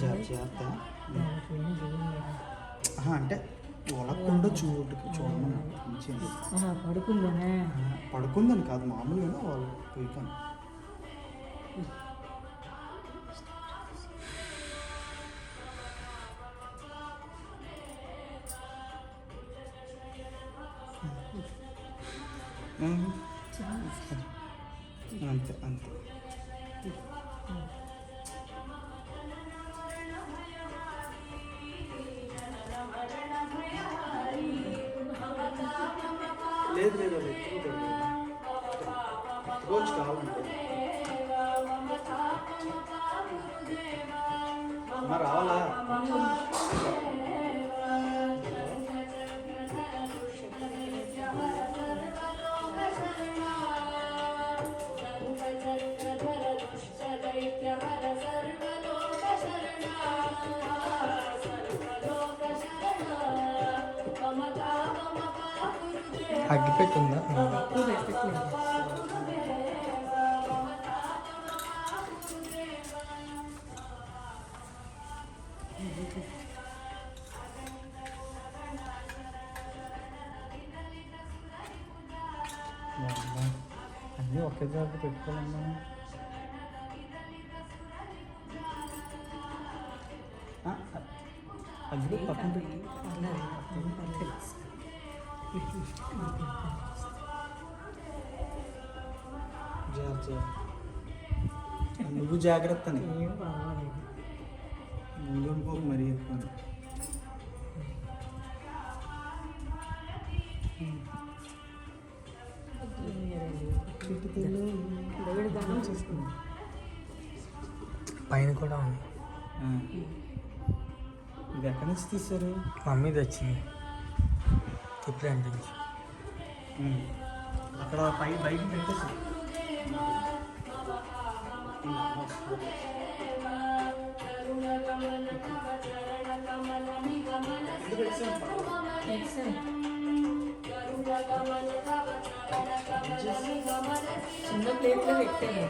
జాగ్రత్త. అంటే ఒలకుండా చూడమని పడుకుందని కాదు, మామూలుగా వాళ్ళు పోయికాను. అంతే అంతే. లేదు లేదు, అది ఎత్తుకోవచ్చు కావాలంటే. రావాలా? అగ్గిపెట్టుందా? అన్నీ ఒకే దగ్గర పెట్టుకోవాలమ్మా. అది పక్కన పెట్టి నువ్వు జాగ్రత్త ముందు అనుకోకు మరీ ఎక్కువ. పైన కూడా ఉంది. ఇది ఎక్కడి నుంచి తీశారు? మమ్మీ తెచ్చింది ఇప్పుడే అనిపించి. అక్కడ బయట పెట్టేసి చిన్న ప్లేట్లో పెట్టాను.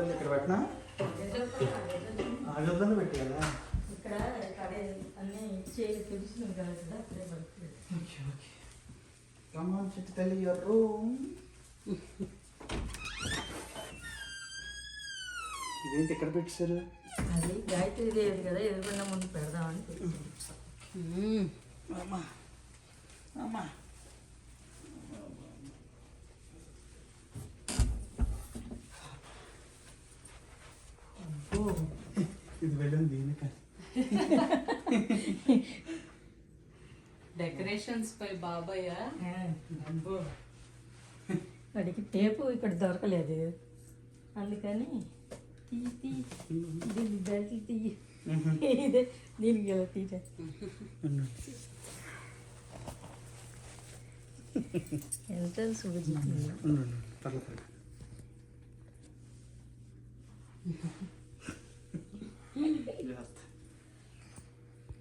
ఇక్కడ పెట్టినా ఆగొద్దని పెట్టి కదా. ఇక్కడ అన్నీ చేయి తెలిసిన కదా. కమాన్ చిట్టి తల్లి, యువర్ రూమ్. ఇదేంటి ఇక్కడ పెట్టారు? అది గాయత్రి దేవి కదా, ఎదురుకుండా ముందు పెడదామని పెట్టాను. అమ్మా అమ్మా, ఇది వెళ్ళింది దీనిక. డెకరేషన్స్ పై బాబాయ్. వాడికి టేపు ఇక్కడ దొరకలేదు, అందుకని దీన్ని బెల్ట్ తీయి, ఇదే దీనికి ఎలా తీయ. ఎంత సూజీ Yes.